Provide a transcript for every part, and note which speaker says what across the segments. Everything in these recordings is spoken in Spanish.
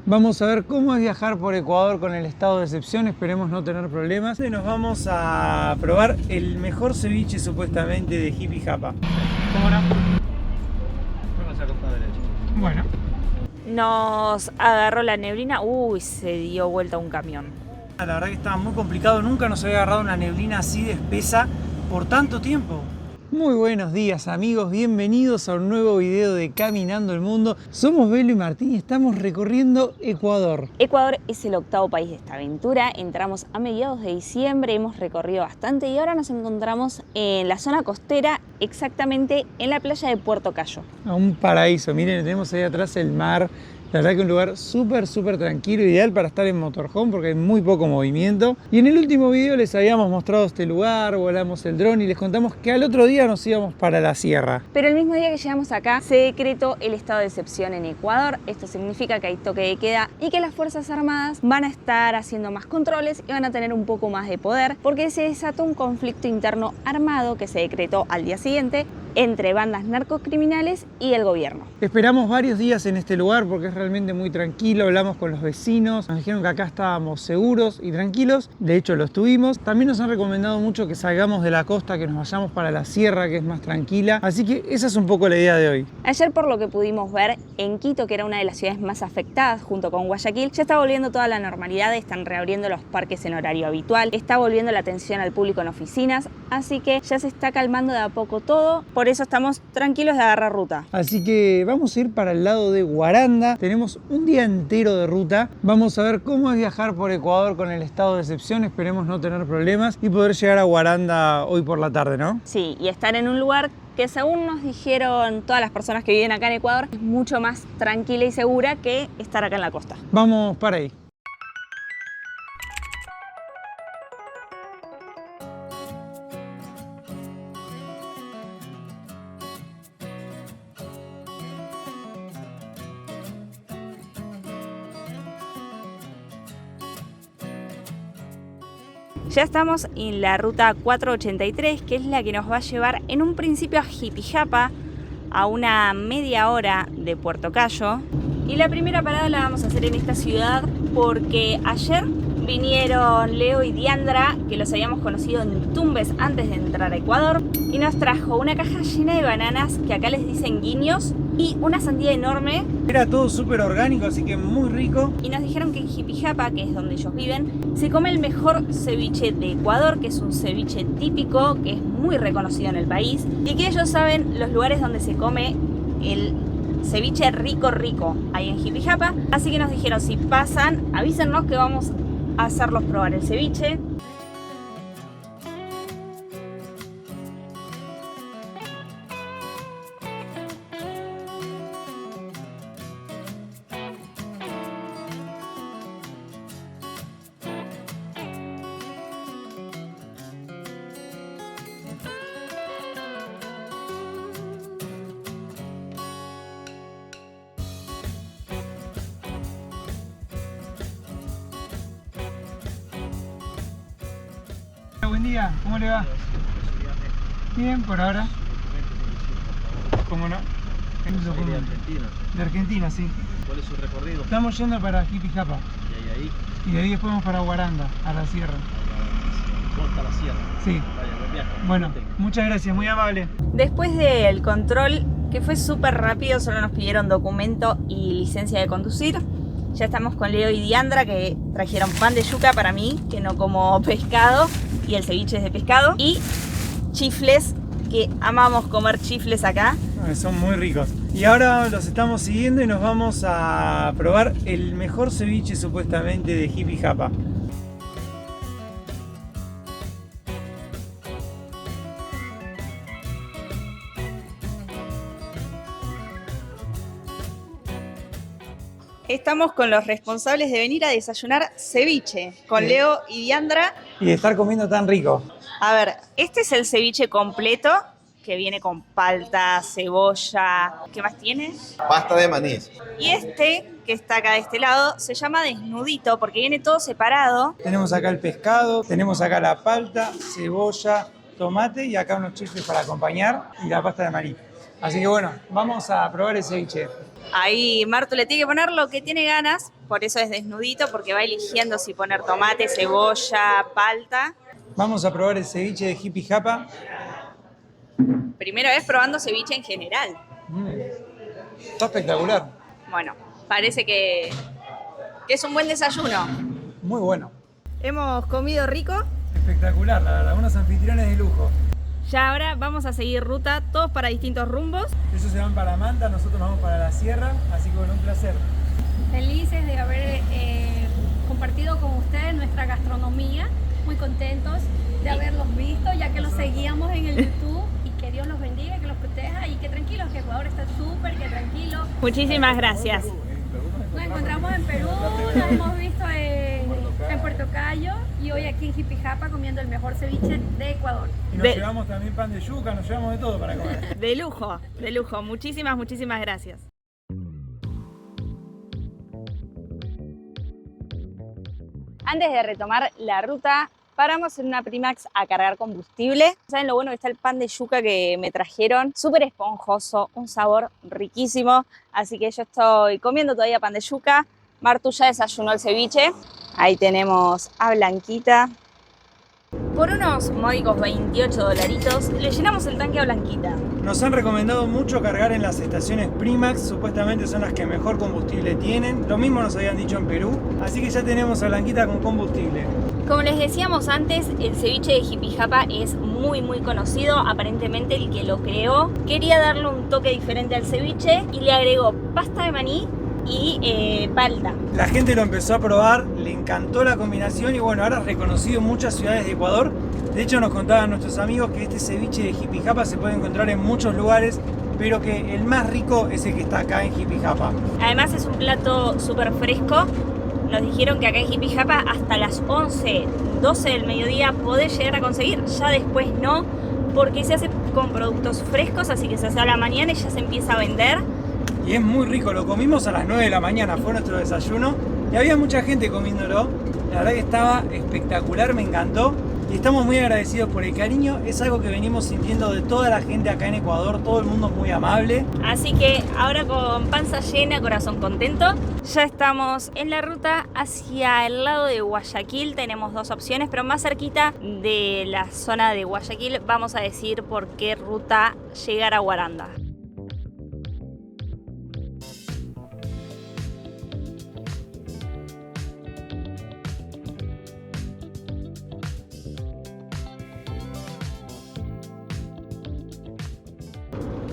Speaker 1: Vamos a ver cómo es viajar por Ecuador con el estado de excepción, esperemos no tener problemas. Y nos vamos a probar el mejor ceviche supuestamente de Jipi Japa. ¿Cómo no?
Speaker 2: Vamos a costado derecho.
Speaker 1: Bueno.
Speaker 3: Nos agarró la neblina, se dio vuelta un camión.
Speaker 1: La verdad que estaba muy complicado, nunca nos había agarrado una neblina así de espesa por tanto tiempo. Muy buenos días amigos, bienvenidos a un nuevo video de Caminando el Mundo. Somos Belo y Martín y estamos recorriendo Ecuador.
Speaker 3: Ecuador es el octavo país de esta aventura, entramos a mediados de diciembre, hemos recorrido bastante y ahora nos encontramos en la zona costera, exactamente en la playa de Puerto Cayo.
Speaker 1: A un paraíso, miren, tenemos ahí atrás el mar. La verdad que un lugar súper tranquilo, ideal para estar en motorhome porque hay muy poco movimiento. Y en el último video les habíamos mostrado este lugar, volamos el dron y les contamos que al otro día nos íbamos para la sierra.
Speaker 3: Pero el mismo día que llegamos acá se decretó el estado de excepción en Ecuador. Esto significa que hay toque de queda y que las Fuerzas Armadas van a estar haciendo más controles y van a tener un poco más de poder porque se desató un conflicto interno armado que se decretó al día siguiente entre bandas narcocriminales y el gobierno.
Speaker 1: Esperamos varios días en este lugar porque es realmente muy tranquilo, hablamos con los vecinos, nos dijeron que acá estábamos seguros y tranquilos, de hecho lo estuvimos. También nos han recomendado mucho que salgamos de la costa, que nos vayamos para la sierra, que es más tranquila, así que esa es un poco la idea de hoy.
Speaker 3: Ayer, por lo que pudimos ver, en Quito, que era una de las ciudades más afectadas junto con Guayaquil, ya está volviendo toda la normalidad, están reabriendo los parques en horario habitual, está volviendo la atención al público en oficinas, así que ya se está calmando de a poco todo. Por eso estamos tranquilos de agarrar ruta.
Speaker 1: Así que vamos a ir para el lado de Guaranda. Tenemos un día entero de ruta. Vamos a ver cómo es viajar por Ecuador con el estado de excepción. Esperemos no tener problemas y poder llegar a Guaranda hoy por la tarde, ¿no?
Speaker 3: Sí, y estar en un lugar que, según nos dijeron todas las personas que viven acá en Ecuador, es mucho más tranquila y segura que estar acá en la costa.
Speaker 1: Vamos para ahí.
Speaker 3: Ya estamos en la ruta 483, que es la que nos va a llevar en un principio a Jipijapa, a una media hora de Puerto Cayo. Y la primera parada la vamos a hacer en esta ciudad porque ayer vinieron Leo y Diandra, que los habíamos conocido en Tumbes antes de entrar a Ecuador, y nos trajo una caja llena de bananas, que acá les dicen guiños, y una sandía enorme.
Speaker 1: Era todo súper orgánico, así que muy rico.
Speaker 3: Y nos dijeron que en Jipijapa, que es donde ellos viven, se come el mejor ceviche de Ecuador, que es un ceviche típico, que es muy reconocido en el país, y que ellos saben los lugares donde se come el ceviche rico ahí en Jipijapa. Así que nos dijeron, si pasan, avísennos que vamos a hacerlos probar el ceviche.
Speaker 1: Buen día, ¿cómo le va? Bien, por ahora. ¿Cómo no?
Speaker 2: De Argentina.
Speaker 1: De Argentina, sí.
Speaker 2: ¿Cuál es su recorrido?
Speaker 1: Estamos yendo para Jipijapa
Speaker 2: Y ahí,
Speaker 1: y de ahí después vamos para Guaranda, a la sierra.
Speaker 2: corta la sierra.
Speaker 1: Sí.
Speaker 2: Vaya, buen viaje.
Speaker 1: Bueno, muchas gracias, muy amable.
Speaker 3: Después del control, que fue súper rápido, solo nos pidieron documento y licencia de conducir. Ya estamos con Leo y Diandra, que trajeron pan de yuca para mí, que no como pescado, y el ceviche es de pescado, y chifles, que amamos comer chifles acá.
Speaker 1: Son muy ricos. Y ahora los estamos siguiendo y nos vamos a probar el mejor ceviche supuestamente de Jipijapa.
Speaker 3: Estamos con los responsables de venir a desayunar ceviche, con
Speaker 1: Sí.
Speaker 3: Leo y Diandra.
Speaker 1: Y de estar comiendo tan rico.
Speaker 3: A ver, este es el ceviche completo, que viene con palta, cebolla. ¿Qué más tiene?
Speaker 4: Pasta de maní.
Speaker 3: Y este, que está acá de este lado, se llama desnudito porque viene todo separado.
Speaker 1: Tenemos acá el pescado, tenemos acá la palta, cebolla, tomate y acá unos chifles para acompañar y la pasta de maní. Así que bueno, vamos a probar el ceviche.
Speaker 3: Ahí Martu le tiene que poner lo que tiene ganas, por eso es desnudito, porque va eligiendo si poner tomate, cebolla, palta.
Speaker 1: Vamos a probar el ceviche de Hippie Japa.
Speaker 3: Primera vez probando ceviche en general.
Speaker 1: Está espectacular.
Speaker 3: Bueno, parece que es un buen desayuno.
Speaker 1: Muy bueno.
Speaker 3: Hemos comido rico.
Speaker 1: Espectacular, la verdad. Unos anfitriones de lujo.
Speaker 3: Ya ahora vamos a seguir ruta, todos para distintos rumbos.
Speaker 1: Ellos se van para Manta, nosotros vamos para la sierra. Así que bueno, un placer.
Speaker 4: Felices de haber compartido con ustedes nuestra gastronomía, muy contentos de haberlos visto, ya que los seguíamos en el YouTube, y que Dios los bendiga, que los proteja y que tranquilos, que Ecuador está súper, que tranquilo.
Speaker 3: Muchísimas gracias.
Speaker 4: Nos encontramos en Perú, nos hemos visto en Puerto Cayo y hoy aquí en Hippie Japa comiendo el mejor ceviche de Ecuador.
Speaker 1: Y nos llevamos también pan de yuca, nos llevamos de todo para comer.
Speaker 3: De lujo, de lujo. Muchísimas gracias. Antes de retomar la ruta, paramos en una Primax a cargar combustible. ¿Saben lo bueno que está el pan de yuca que me trajeron? Súper esponjoso, un sabor riquísimo. Así que yo estoy comiendo todavía pan de yuca. Martu ya desayunó el ceviche. Ahí tenemos a Blanquita. Por unos módicos 28 dolaritos le llenamos el tanque a Blanquita.
Speaker 1: Nos han recomendado mucho cargar en las estaciones Primax, supuestamente son las que mejor combustible tienen. Lo mismo nos habían dicho en Perú, así que ya tenemos a Blanquita con combustible.
Speaker 3: Como les decíamos antes, el ceviche de Hippie Japa es muy conocido. Aparentemente el que lo creó quería darle un toque diferente al ceviche y le agregó pasta de maní y palta.
Speaker 1: La gente lo empezó a probar, le encantó la combinación y bueno, ahora es reconocido en muchas ciudades de Ecuador. De hecho nos contaban nuestros amigos que este ceviche de Hippie Japa se puede encontrar en muchos lugares, pero que el más rico es el que está acá en Hippie Japa.
Speaker 3: Además es un plato súper fresco. Nos dijeron que acá en Hippie Japa hasta las 11, 12 del mediodía podés llegar a conseguir, ya después no, porque se hace con productos frescos, así que se hace a la mañana y ya se empieza a vender.
Speaker 1: Y es muy rico, lo comimos a las 9 de la mañana, fue nuestro desayuno y había mucha gente comiéndolo. La verdad que estaba espectacular, me encantó y estamos muy agradecidos por el cariño. Es algo que venimos sintiendo de toda la gente acá en Ecuador, todo el mundo es muy amable.
Speaker 3: Así que ahora con panza llena, corazón contento, ya estamos en la ruta hacia el lado de Guayaquil. Tenemos dos opciones, pero más cerquita de la zona de Guayaquil vamos a decir por qué ruta llegar a Guaranda.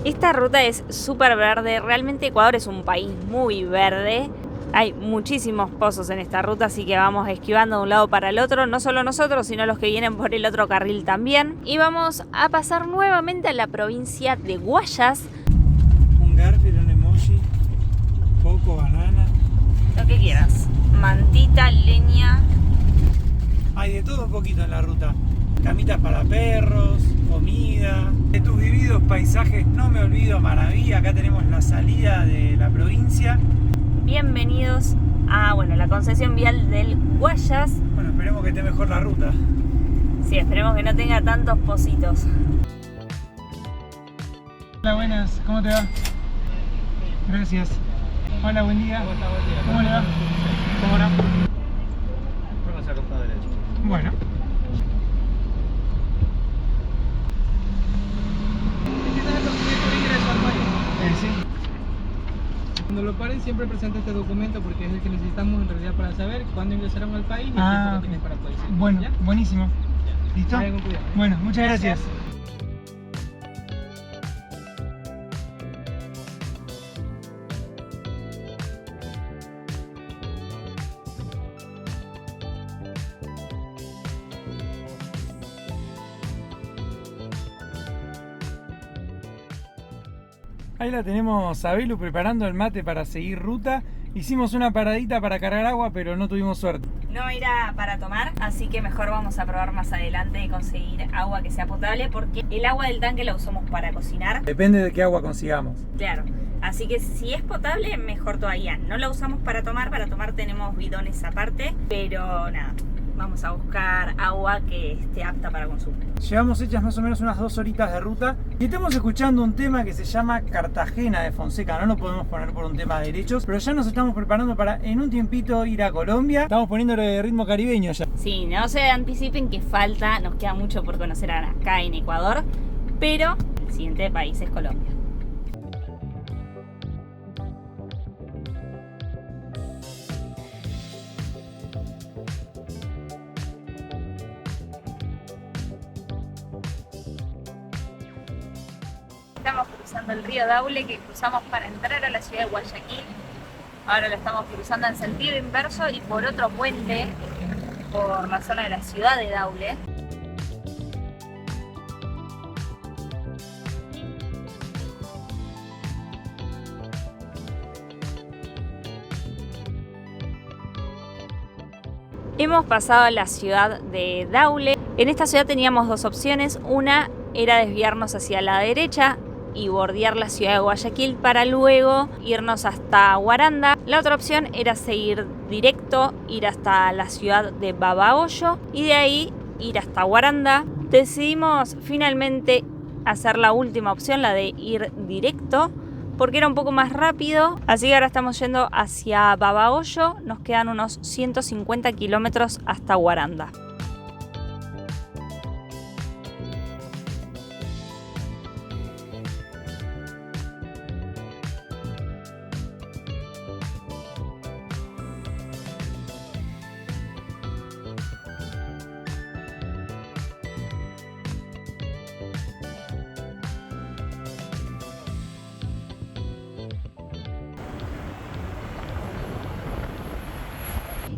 Speaker 3: Esta ruta es súper verde, realmente Ecuador es un país muy verde. Hay muchísimos pozos en esta ruta, así que vamos esquivando de un lado para el otro, no solo nosotros, sino los que vienen por el otro carril también. Y vamos a pasar nuevamente a la provincia de Guayas.
Speaker 1: Un Garfield, un emoji, coco, banana.
Speaker 3: Lo que quieras. Mantita, leña.
Speaker 1: Hay de todo un poquito en la ruta. Camitas para perros, comida. De tus vividos paisajes no me olvido, maravilla. Acá tenemos la salida de la provincia.
Speaker 3: Bienvenidos a la concesión vial del Guayas.
Speaker 1: Bueno, esperemos que esté mejor la ruta.
Speaker 3: Sí, esperemos que no tenga tantos pocitos.
Speaker 1: Hola, buenas, ¿cómo te va? Gracias. Hola, buen día.
Speaker 2: ¿Cómo está? Buen día.
Speaker 1: ¿Cómo le va? ¿Cómo no?
Speaker 2: Póngase a costado derecho.
Speaker 1: Bueno. Sí.
Speaker 5: Cuando lo paren siempre presenta este documento porque es el que necesitamos en realidad para saber cuándo ingresaron al país y el tiempo que tienen para poder ir.
Speaker 1: Bueno,
Speaker 5: ¿Ya?
Speaker 1: buenísimo. ¿Listo?
Speaker 5: Vaya con cuidado.
Speaker 1: Bueno, muchas gracias. Ahí la tenemos a Belu preparando el mate para seguir ruta. Hicimos una paradita para cargar agua, pero no tuvimos suerte.
Speaker 3: No era para tomar, así que mejor vamos a probar más adelante de conseguir agua que sea potable, porque el agua del tanque la usamos para cocinar.
Speaker 1: Depende de qué agua consigamos.
Speaker 3: Claro, así que si es potable, mejor todavía. No la usamos para tomar tenemos bidones aparte, pero nada, vamos a buscar agua que esté apta para consumo.
Speaker 1: Llevamos hechas más o menos unas 2 horitas de ruta y estamos escuchando un tema que se llama Cartagena de Fonseca. No lo podemos poner por un tema de derechos, pero ya nos estamos preparando para en un tiempito ir a Colombia. Estamos poniéndole ritmo caribeño ya.
Speaker 3: Sí, no se anticipen que falta, nos queda mucho por conocer acá en Ecuador, pero el siguiente país es Colombia. Estamos cruzando el río Daule, que cruzamos para entrar a la ciudad de Guayaquil. Ahora lo estamos cruzando en sentido inverso y por otro puente por la zona de la ciudad de Daule. Hemos pasado a la ciudad de Daule. En esta ciudad teníamos 2 opciones. Una era desviarnos hacia la derecha y bordear la ciudad de Guayaquil para luego irnos hasta Guaranda. La otra opción era seguir directo, ir hasta la ciudad de Babahoyo y de ahí ir hasta Guaranda. Decidimos finalmente hacer la última opción, la de ir directo, porque era un poco más rápido. Así que ahora estamos yendo hacia Babahoyo. Nos quedan unos 150 kilómetros hasta Guaranda.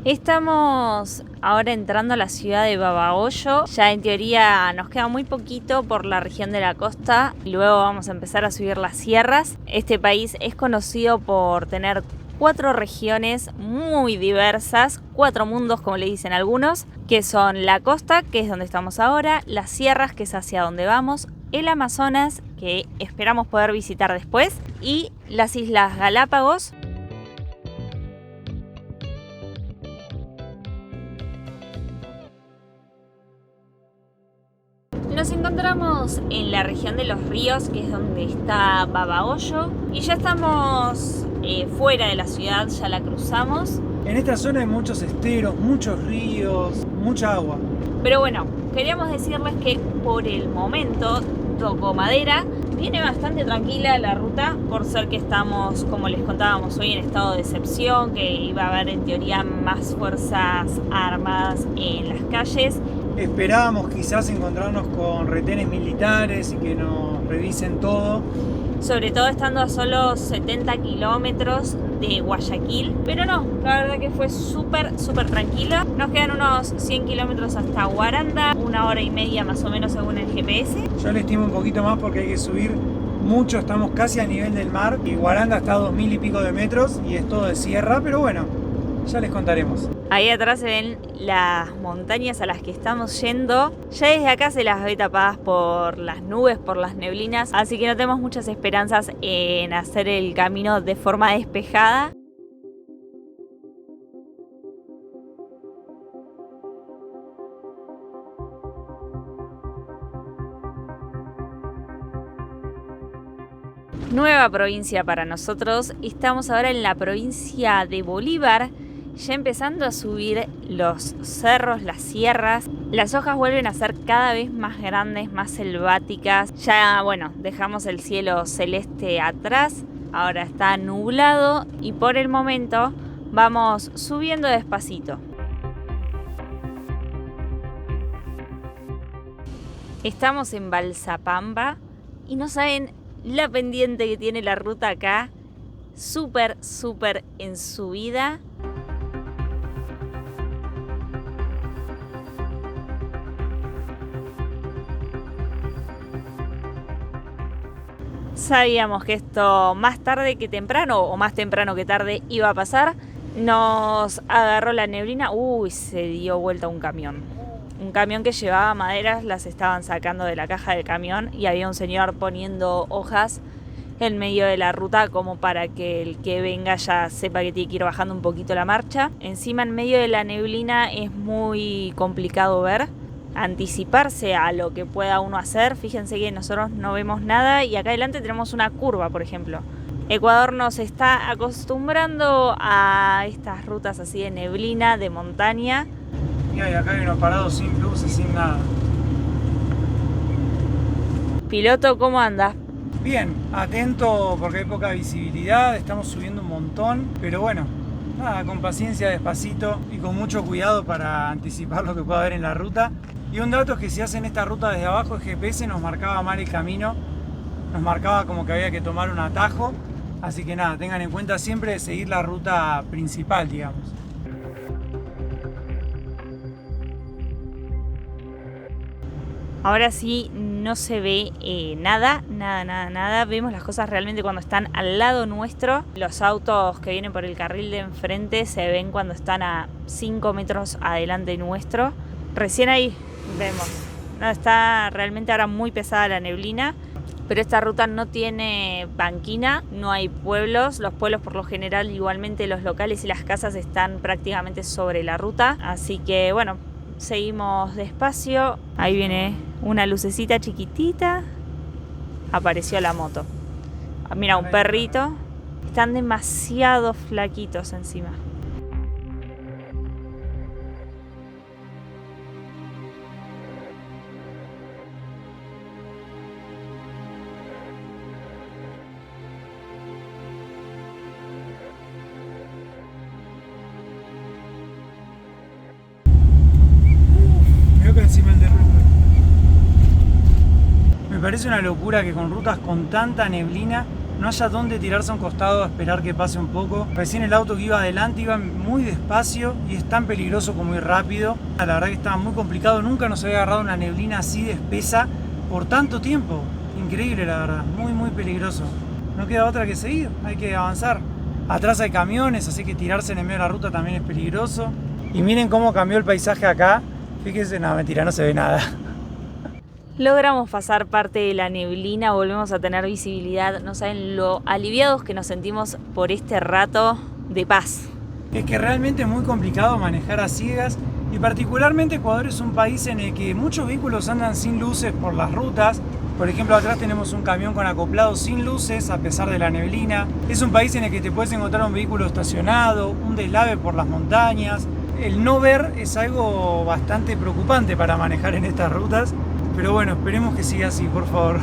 Speaker 3: Estamos ahora entrando a la ciudad de Babahoyo. Ya en teoría nos queda muy poquito por la región de la costa. Luego vamos a empezar a subir las sierras. Este país es conocido por tener 4 regiones muy diversas, 4 mundos como le dicen algunos, que son la costa, que es donde estamos ahora, las sierras, que es hacia donde vamos, el Amazonas, que esperamos poder visitar después, y las Islas Galápagos. Nos encontramos en la región de los ríos, que es donde está Babahoyo, y ya estamos fuera de la ciudad, ya la cruzamos.
Speaker 1: En esta zona hay muchos esteros, muchos ríos, mucha agua.
Speaker 3: Pero bueno, queríamos decirles que por el momento, toco madera, viene bastante tranquila la ruta, por ser que estamos, como les contábamos hoy, en estado de excepción, que iba a haber en teoría más fuerzas armadas en las calles.
Speaker 1: Esperábamos quizás encontrarnos con retenes militares y que nos revisen todo.
Speaker 3: Sobre todo estando a solo 70 kilómetros de Guayaquil. Pero no, la verdad que fue súper tranquilo. Nos quedan unos 100 kilómetros hasta Guaranda, 1 hora y media más o menos según el GPS.
Speaker 1: Yo le estimo un poquito más porque hay que subir mucho, estamos casi a nivel del mar. Y Guaranda está a 2000 y pico de metros y es todo de sierra, pero bueno, ya les contaremos.
Speaker 3: Ahí atrás se ven las montañas a las que estamos yendo. Ya desde acá se las ve tapadas por las nubes, por las neblinas, así que no tenemos muchas esperanzas en hacer el camino de forma despejada. Nueva provincia para nosotros. Estamos ahora en la provincia de Bolívar, ya empezando a subir los cerros, las sierras. Las hojas vuelven a ser cada vez más grandes, más selváticas. Ya, bueno, dejamos el cielo celeste atrás. Ahora está nublado y por el momento vamos subiendo despacito. Estamos en Balsapamba y no saben la pendiente que tiene la ruta acá. Súper en subida. Sabíamos que esto más tarde que temprano, o más temprano que tarde, iba a pasar. Nos agarró la neblina. Uy, se dio vuelta un camión. Un camión que llevaba maderas, las estaban sacando de la caja del camión y había un señor poniendo hojas en medio de la ruta como para que el que venga ya sepa que tiene que ir bajando un poquito la marcha. Encima en medio de la neblina es muy complicado ver, anticiparse a lo que pueda uno hacer. Fíjense que nosotros no vemos nada y acá adelante tenemos una curva, por ejemplo. Ecuador nos está acostumbrando a estas rutas así de neblina, de montaña.
Speaker 1: Y acá hay unos parados sin luces, sin nada.
Speaker 3: Piloto, ¿cómo anda?
Speaker 1: Bien, atento porque hay poca visibilidad, estamos subiendo un montón, pero bueno, nada, con paciencia, despacito y con mucho cuidado para anticipar lo que pueda haber en la ruta. Y un dato es que si hacen esta ruta desde abajo, el GPS nos marcaba mal el camino, nos marcaba como que había que tomar un atajo, así que nada, tengan en cuenta siempre de seguir la ruta principal, digamos.
Speaker 3: Ahora sí no se ve nada. Vemos las cosas realmente cuando están al lado nuestro. Los autos que vienen por el carril de enfrente se ven cuando están a 5 metros adelante nuestro. Recién ahí vemos. No, está realmente ahora muy pesada la neblina. Pero esta ruta no tiene banquina, no hay pueblos. Los pueblos por lo general igualmente los locales y las casas están prácticamente sobre la ruta. Así que bueno, seguimos despacio. Ahí viene una lucecita chiquitita. Apareció la moto. Mira, un perrito. Están demasiado flaquitos encima.
Speaker 1: Encima del derrumbe. Me parece una locura que con rutas con tanta neblina no haya dónde tirarse a un costado a esperar que pase un poco. Recién el auto que iba adelante iba muy despacio y es tan peligroso como ir rápido. La verdad que estaba muy complicado, nunca nos había agarrado una neblina así de espesa por tanto tiempo. Increíble la verdad, muy peligroso. No queda otra que seguir, hay que avanzar. Atrás hay camiones, así que tirarse en el medio de la ruta también es peligroso. Y miren cómo cambió el paisaje acá. Fíjense, no, mentira, no se ve nada.
Speaker 3: Logramos pasar parte de la neblina, volvemos a tener visibilidad. No saben lo aliviados que nos sentimos por este rato de paz.
Speaker 1: Es que realmente es muy complicado manejar a ciegas y particularmente Ecuador es un país en el que muchos vehículos andan sin luces por las rutas. Por ejemplo, atrás tenemos un camión con acoplado sin luces a pesar de la neblina. Es un país en el que te puedes encontrar un vehículo estacionado, un deslave por las montañas. El no ver es algo bastante preocupante para manejar en estas rutas, pero bueno, esperemos que siga así, por favor.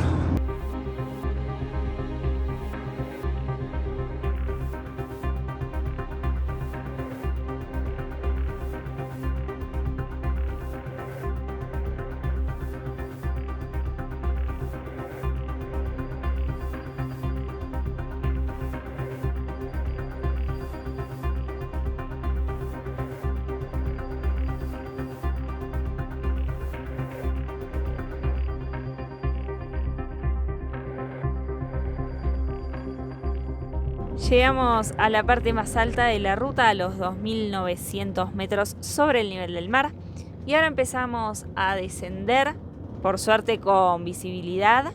Speaker 3: Llegamos a la parte más alta de la ruta, a los 2.900 metros sobre el nivel del mar. Y ahora empezamos a descender, por suerte con visibilidad.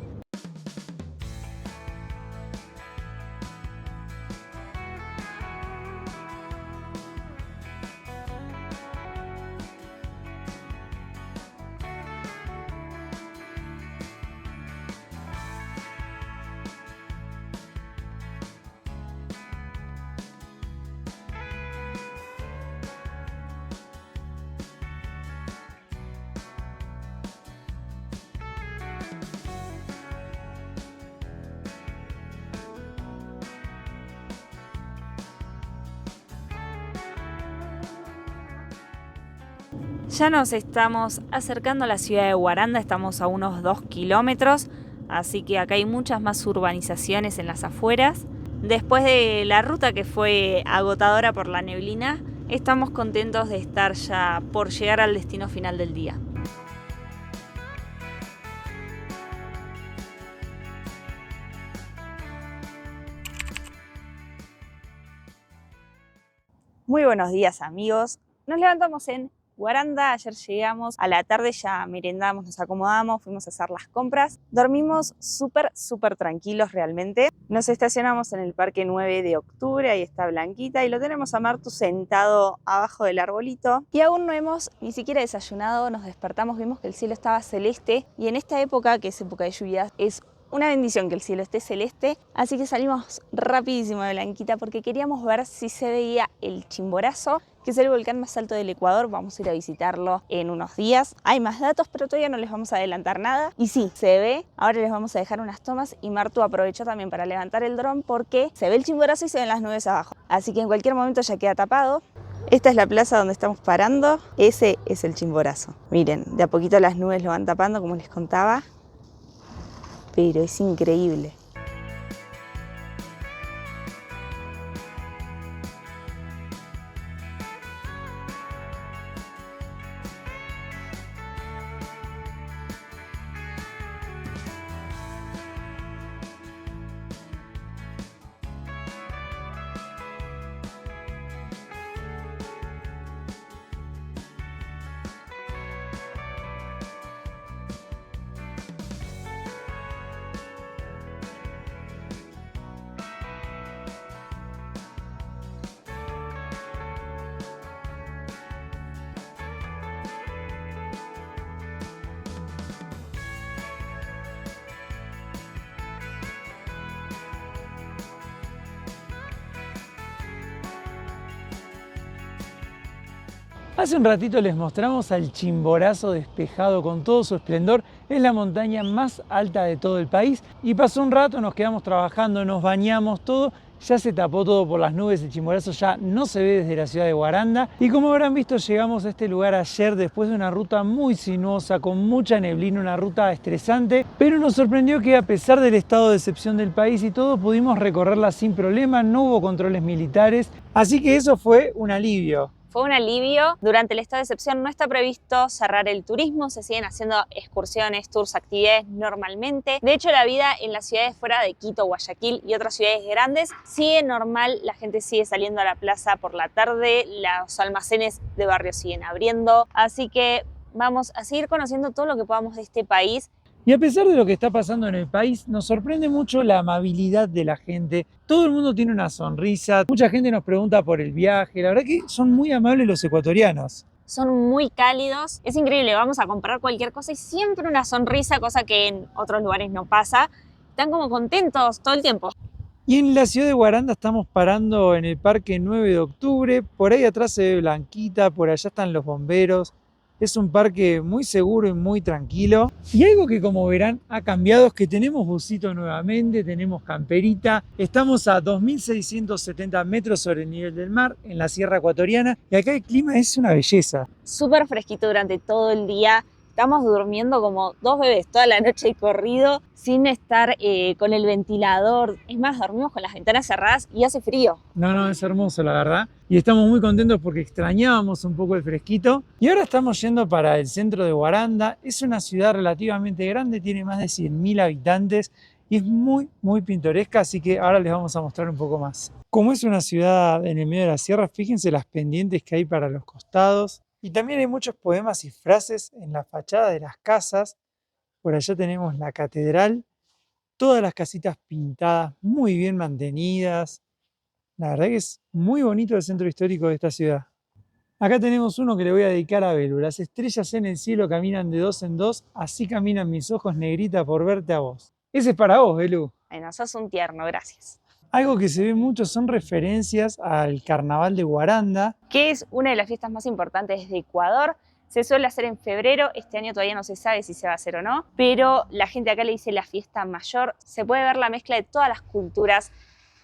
Speaker 3: Ya nos estamos acercando a la ciudad de Guaranda, estamos a unos 2 kilómetros, así que acá hay muchas más urbanizaciones en las afueras. Después de la ruta que fue agotadora por la neblina, estamos contentos de estar ya por llegar al destino final del día. Muy buenos días, amigos. Nos levantamos en Guaranda. Ayer llegamos a la tarde, ya merendamos, nos acomodamos, fuimos a hacer las compras. Dormimos súper tranquilos realmente. Nos estacionamos en el Parque 9 de Octubre, ahí está Blanquita, y lo tenemos a Martu sentado abajo del arbolito. Y aún no hemos ni siquiera desayunado, nos despertamos, vimos que el cielo estaba celeste, y en esta época, que es época de lluvias, es una bendición que el cielo esté celeste, así que salimos rapidísimo de Blanquita porque queríamos ver si se veía el Chimborazo, que es el volcán más alto del Ecuador. Vamos a ir a visitarlo en unos días. Hay más datos, pero todavía no les vamos a adelantar nada. Y sí, se ve. Ahora les vamos a dejar unas tomas y Martu aprovechó también para levantar el dron porque se ve el Chimborazo y se ven las nubes abajo. Así que en cualquier momento ya queda tapado. Esta es la plaza donde estamos parando. Ese es el Chimborazo. Miren, de a poquito las nubes lo van tapando, como les contaba. Pero es increíble.
Speaker 1: Hace un ratito les mostramos al Chimborazo despejado con todo su esplendor. Es la montaña más alta de todo el país y pasó un rato, nos quedamos trabajando, nos bañamos, todo. Ya se tapó todo por las nubes, el Chimborazo ya no se ve desde la ciudad de Guaranda. Y como habrán visto, llegamos a este lugar ayer después de una ruta muy sinuosa, con mucha neblina, una ruta estresante. Pero nos sorprendió que a pesar del estado de excepción del país y todo, pudimos recorrerla sin problema, no hubo controles militares. Así que eso fue un alivio.
Speaker 3: Fue un alivio. Durante el estado de excepción no está previsto cerrar el turismo, se siguen haciendo excursiones, tours, actividades normalmente. De hecho, la vida en las ciudades fuera de Quito, Guayaquil y otras ciudades grandes sigue normal, la gente sigue saliendo a la plaza por la tarde, los almacenes de barrio siguen abriendo, así que vamos a seguir conociendo todo lo que podamos de este país.
Speaker 1: Y a pesar de lo que está pasando en el país, nos sorprende mucho la amabilidad de la gente. Todo el mundo tiene una sonrisa, mucha gente nos pregunta por el viaje. La verdad que son muy amables los ecuatorianos.
Speaker 3: Son muy cálidos, es increíble, vamos a comprar cualquier cosa y siempre una sonrisa, cosa que en otros lugares no pasa. Están como contentos todo el tiempo.
Speaker 1: Y en la ciudad de Guaranda estamos parando en el Parque 9 de Octubre. Por ahí atrás se ve Blanquita, por allá están los bomberos. Es un parque muy seguro y muy tranquilo. Y algo que, como verán, ha cambiado es que tenemos busito nuevamente, tenemos camperita. Estamos a 2.670 metros sobre el nivel del mar, en la Sierra Ecuatoriana. Y acá el clima es una belleza.
Speaker 3: Súper fresquito durante todo el día. Estamos durmiendo como dos bebés toda la noche y corrido, sin estar con el ventilador. Es más, dormimos con las ventanas cerradas y hace frío.
Speaker 1: No, es hermoso la verdad. Y estamos muy contentos porque extrañábamos un poco el fresquito. Y ahora estamos yendo para el centro de Guaranda. Es una ciudad relativamente grande, tiene más de 100.000 habitantes y es muy pintoresca, así que ahora les vamos a mostrar un poco más. Como es una ciudad en el medio de la sierra, fíjense las pendientes que hay para los costados. Y también hay muchos poemas y frases en la fachada de las casas. Por allá tenemos la catedral, todas las casitas pintadas, muy bien mantenidas. La verdad que es muy bonito el centro histórico de esta ciudad. Acá tenemos uno que le voy a dedicar a Belu. Las estrellas en el cielo caminan de dos en dos, así caminan mis ojos, negrita, por verte a vos. Ese es para vos, Belu.
Speaker 3: Bueno, sos un tierno, gracias.
Speaker 1: Algo que se ve mucho son referencias al Carnaval de Guaranda,
Speaker 3: que es una de las fiestas más importantes de Ecuador. Se suele hacer en febrero, este año todavía no se sabe si se va a hacer o no, pero la gente acá le dice la fiesta mayor. Se puede ver la mezcla de todas las culturas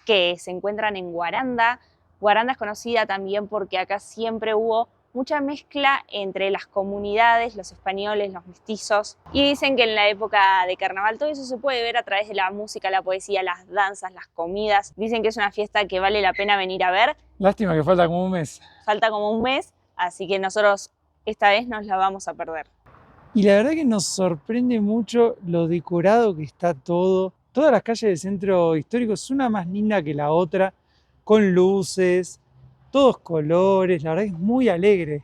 Speaker 3: que se encuentran en Guaranda. Guaranda es conocida también porque acá siempre hubo mucha mezcla entre las comunidades, los españoles, los mestizos. Y dicen que en la época de carnaval todo eso se puede ver a través de la música, la poesía, las danzas, las comidas. Dicen que es una fiesta que vale la pena venir a ver.
Speaker 1: Lástima que falta como un mes.
Speaker 3: Falta como un mes, así que nosotros esta vez nos la vamos a perder.
Speaker 1: Y la verdad que nos sorprende mucho lo decorado que está todo. Todas las calles del centro histórico es una más linda que la otra, con luces, todos colores, la verdad que es muy alegre.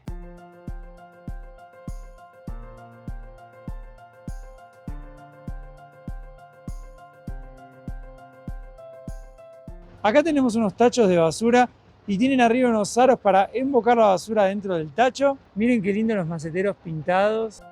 Speaker 1: Acá tenemos unos tachos de basura y tienen arriba unos aros para embocar la basura dentro del tacho. Miren qué lindo los maceteros pintados.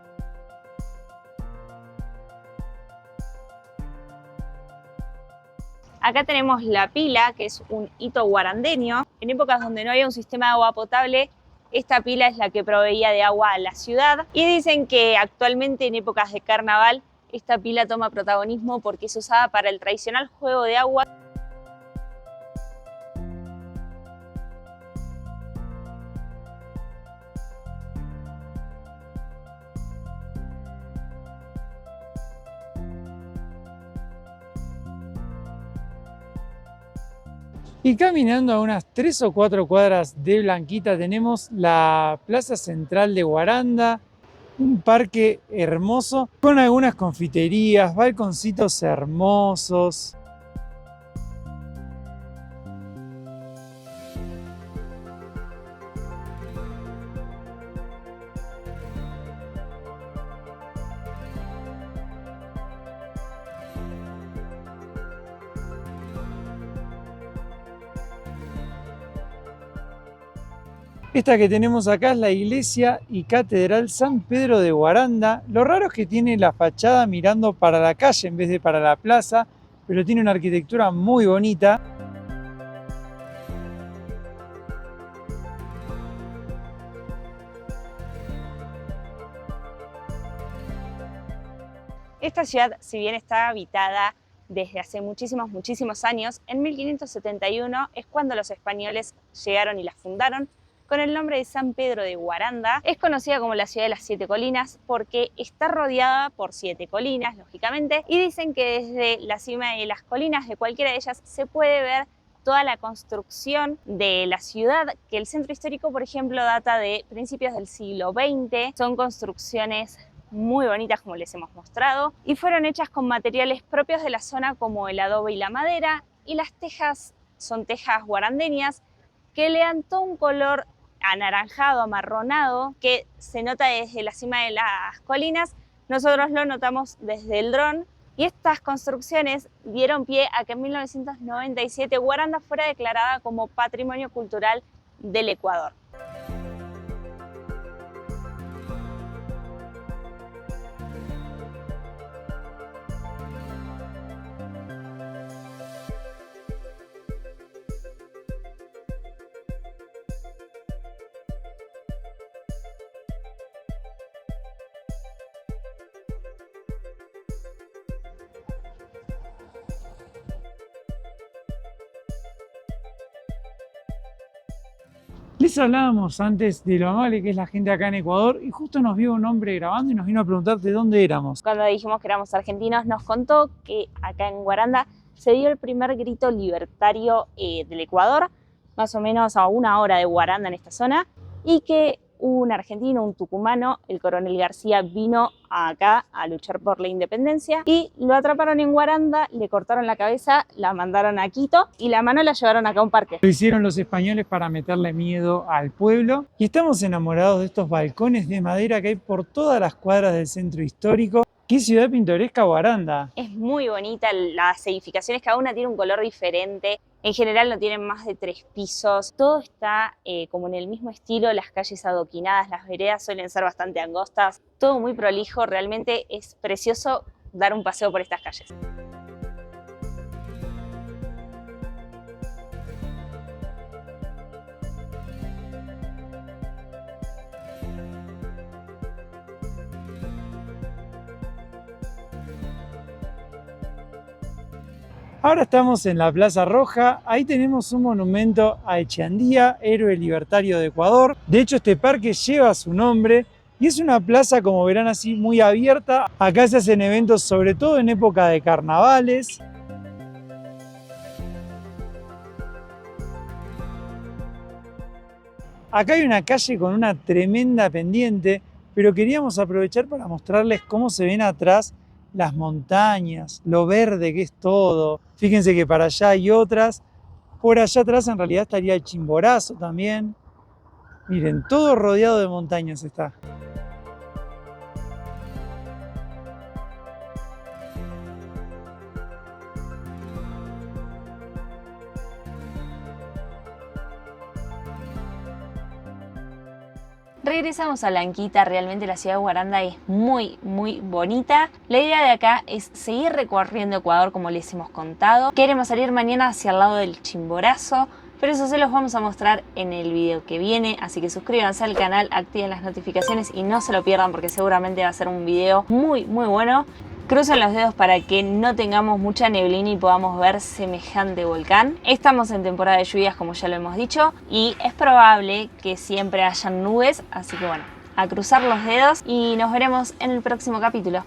Speaker 3: Acá tenemos la pila, que es un hito guarandeño. En épocas donde no había un sistema de agua potable, esta pila es la que proveía de agua a la ciudad. Y dicen que actualmente en épocas de carnaval, esta pila toma protagonismo porque es usada para el tradicional juego de agua.
Speaker 1: Y caminando a unas 3 o 4 cuadras de Blanquita tenemos la Plaza Central de Guaranda, un parque hermoso con algunas confiterías, balconcitos hermosos. Esta que tenemos acá es la iglesia y catedral San Pedro de Guaranda. Lo raro es que tiene la fachada mirando para la calle en vez de para la plaza, pero tiene una arquitectura muy bonita.
Speaker 3: Esta ciudad, si bien está habitada desde hace muchísimos años, en 1571 es cuando los españoles llegaron y la fundaron con el nombre de San Pedro de Guaranda. Es conocida como la ciudad de las 7 colinas porque está rodeada por 7 colinas, lógicamente, y dicen que desde la cima de las colinas, de cualquiera de ellas, se puede ver toda la construcción de la ciudad, que el centro histórico, por ejemplo, data de principios del siglo XX. Son construcciones muy bonitas, como les hemos mostrado, y fueron hechas con materiales propios de la zona como el adobe y la madera, y las tejas son tejas guarandeñas que le dan todo un color anaranjado, amarronado, que se nota desde la cima de las colinas. Nosotros lo notamos desde el dron, y estas construcciones dieron pie a que en 1997 Guaranda fuera declarada como Patrimonio Cultural del Ecuador.
Speaker 1: Les hablábamos antes de lo amable que es la gente acá en Ecuador y justo nos vio un hombre grabando y nos vino a preguntar de dónde éramos.
Speaker 3: Cuando dijimos que éramos argentinos, nos contó que acá en Guaranda se dio el primer grito libertario del Ecuador, más o menos a 1 hora de Guaranda en esta zona, y que un argentino, un tucumano, el coronel García, vino acá a luchar por la independencia y lo atraparon en Guaranda, le cortaron la cabeza, la mandaron a Quito y la mano la llevaron acá a un parque.
Speaker 1: Lo hicieron los españoles para meterle miedo al pueblo y estamos enamorados de estos balcones de madera que hay por todas las cuadras del centro histórico. ¡Qué ciudad pintoresca Guaranda!
Speaker 3: Es muy bonita, las edificaciones cada una tiene un color diferente. En general no tienen más de 3 pisos. Todo está como en el mismo estilo, las calles adoquinadas, las veredas suelen ser bastante angostas. Todo muy prolijo, realmente es precioso dar un paseo por estas calles.
Speaker 1: Ahora estamos en la Plaza Roja, ahí tenemos un monumento a Echeandía, héroe libertario de Ecuador. De hecho, este parque lleva su nombre y es una plaza, como verán, así muy abierta. Acá se hacen eventos, sobre todo en época de carnavales. Acá hay una calle con una tremenda pendiente, pero queríamos aprovechar para mostrarles cómo se ven atrás las montañas, lo verde que es todo. Fíjense que para allá hay otras. Por allá atrás en realidad estaría el Chimborazo también. Miren, todo rodeado de montañas está.
Speaker 3: Regresamos a Blanquita, realmente la ciudad de Guaranda es muy bonita. La idea de acá es seguir recorriendo Ecuador como les hemos contado. Queremos salir mañana hacia el lado del Chimborazo, pero eso se los vamos a mostrar en el video que viene, así que suscríbanse al canal, activen las notificaciones y no se lo pierdan porque seguramente va a ser un video muy bueno. Crucen los dedos para que no tengamos mucha neblina y podamos ver semejante volcán. Estamos en temporada de lluvias, como ya lo hemos dicho, y es probable que siempre hayan nubes, así que bueno, a cruzar los dedos y nos veremos en el próximo capítulo.